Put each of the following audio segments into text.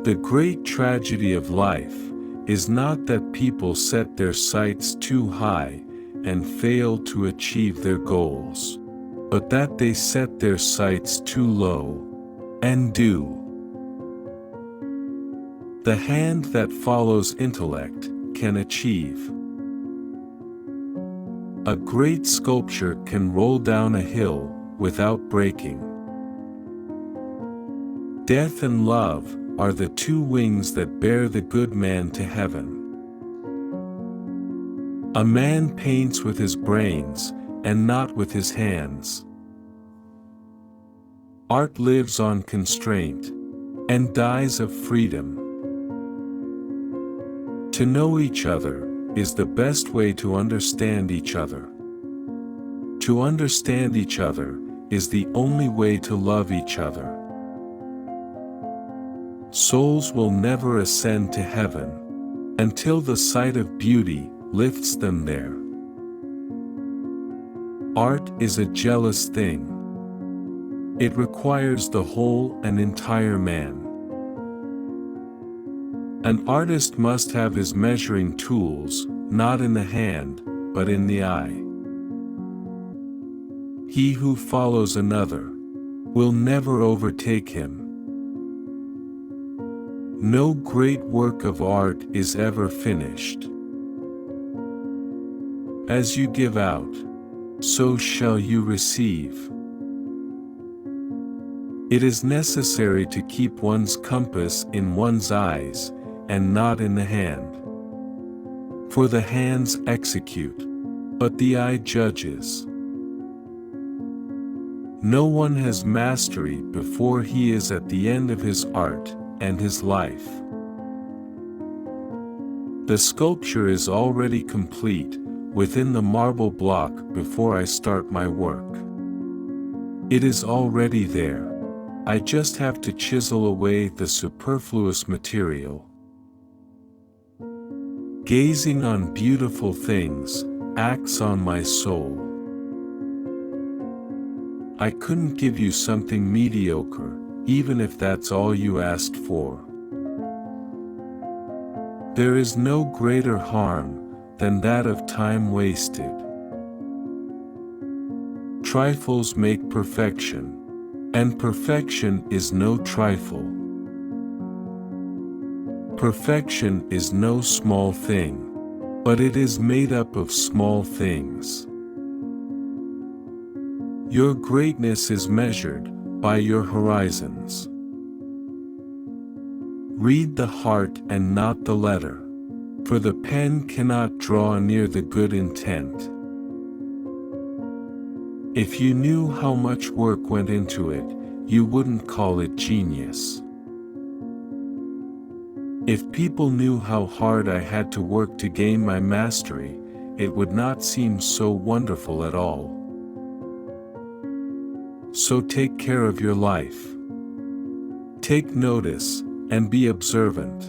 The great tragedy of life is not that people set their sights too high and fail to achieve their goals, but that they set their sights too low and do. The hand that follows intellect can achieve. A great sculpture can roll down a hill without breaking. Death and love are the two wings that bear the good man to heaven. A man paints with his brains and not with his hands. Art lives on constraint and dies of freedom. To know each other is the best way to understand each other. To understand each other is the only way to love each other. Souls will never ascend to heaven until the sight of beauty lifts them there. Art is a jealous thing. It requires the whole and entire man. An artist must have his measuring tools, not in the hand, but in the eye. He who follows another will never overtake him. No great work of art is ever finished. As you give out, so shall you receive. It is necessary to keep one's compass in one's eyes, and not in the hand. For the hands execute, but the eye judges. No one has mastery before he is at the end of his art and his life. The sculpture is already complete within the marble block before I start my work. It is already there. I just have to chisel away the superfluous material. Gazing on beautiful things acts on my soul. I couldn't give you something mediocre, even if that's all you asked for. There is no greater harm than that of time wasted. Trifles make perfection, and perfection is no trifle. Perfection is no small thing, but it is made up of small things. Your greatness is measured by your horizons. Read the heart and not the letter, for the pen cannot draw near the good intent. If you knew how much work went into it, you wouldn't call it genius. If people knew how hard I had to work to gain my mastery, it would not seem so wonderful at all. So take care of your life. Take notice, and be observant.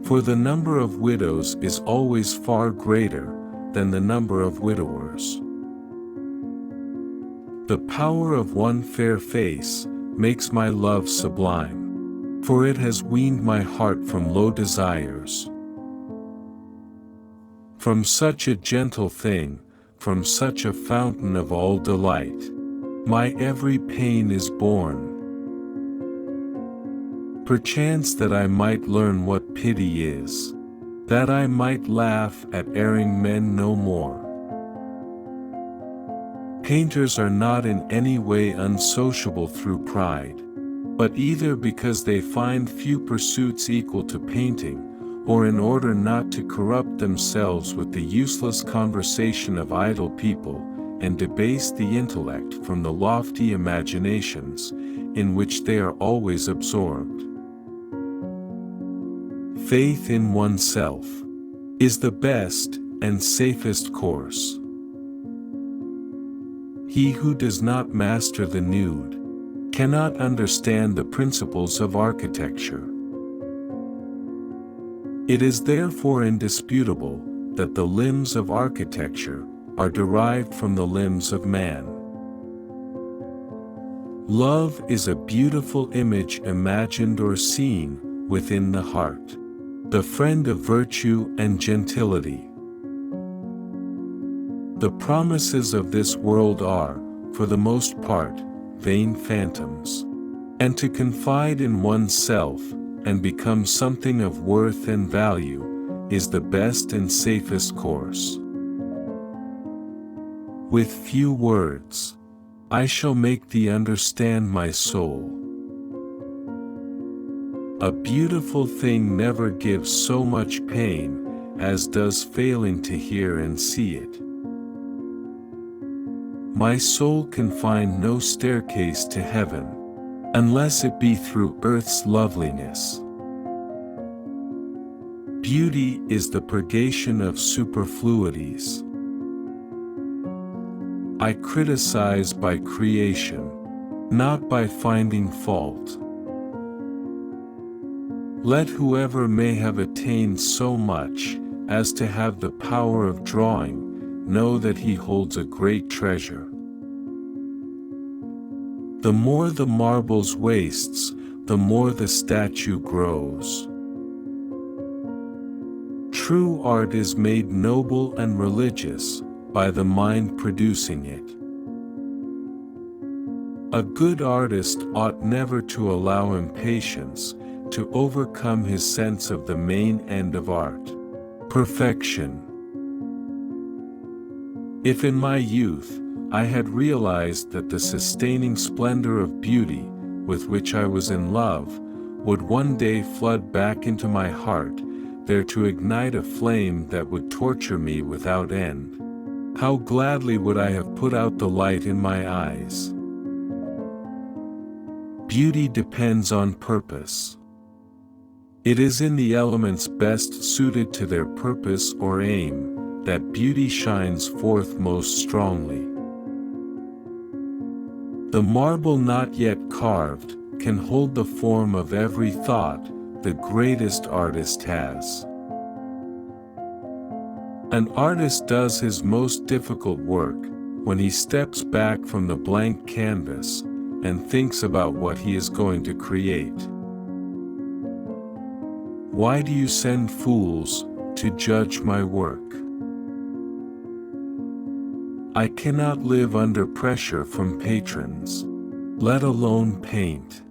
For the number of widows is always far greater than the number of widowers. The power of one fair face makes my love sublime, for it has weaned my heart from low desires. From such a gentle thing, from such a fountain of all delight, my every pain is born. Perchance that I might learn what pity is, that I might laugh at erring men no more. Painters are not in any way unsociable through pride, but either because they find few pursuits equal to painting, or in order not to corrupt themselves with the useless conversation of idle people, and debase the intellect from the lofty imaginations, in which they are always absorbed. Faith in oneself is the best and safest course. He who does not master the nude cannot understand the principles of architecture. It is therefore indisputable that the limbs of architecture are derived from the limbs of man. Love is a beautiful image imagined or seen within the heart, the friend of virtue and gentility. The promises of this world are, for the most part, vain phantoms. And to confide in oneself, and become something of worth and value, is the best and safest course. With few words, I shall make thee understand my soul. A beautiful thing never gives so much pain, as does failing to hear and see it. My soul can find no staircase to heaven, unless it be through earth's loveliness. Beauty is the purgation of superfluities. I criticize by creation, not by finding fault. Let whoever may have attained so much as to have the power of drawing, know that he holds a great treasure. The more the marble's wastes, the more the statue grows. True art is made noble and religious by the mind producing it. A good artist ought never to allow impatience to overcome his sense of the main end of art, perfection. If in my youth I had realized that the sustaining splendor of beauty, with which I was in love, would one day flood back into my heart, there to ignite a flame that would torture me without end, how gladly would I have put out the light in my eyes. Beauty depends on purpose. It is in the elements best suited to their purpose or aim, that beauty shines forth most strongly. The marble not yet carved can hold the form of every thought the greatest artist has. An artist does his most difficult work when he steps back from the blank canvas and thinks about what he is going to create. Why do you send fools to judge my work? I cannot live under pressure from patrons, let alone paint.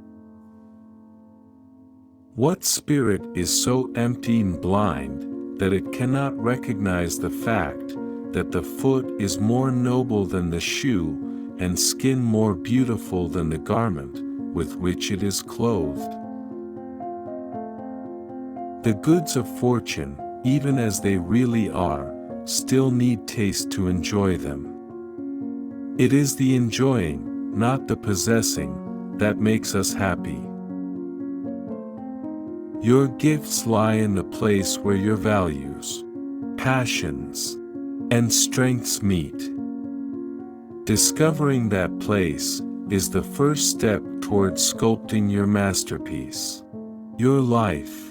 What spirit is so empty and blind that it cannot recognize the fact that the foot is more noble than the shoe and skin more beautiful than the garment with which it is clothed? The goods of fortune, even as they really are, still need taste to enjoy them. It is the enjoying, not the possessing, that makes us happy. Your gifts lie in the place where your values, passions, and strengths meet. Discovering that place is the first step toward sculpting your masterpiece, your life.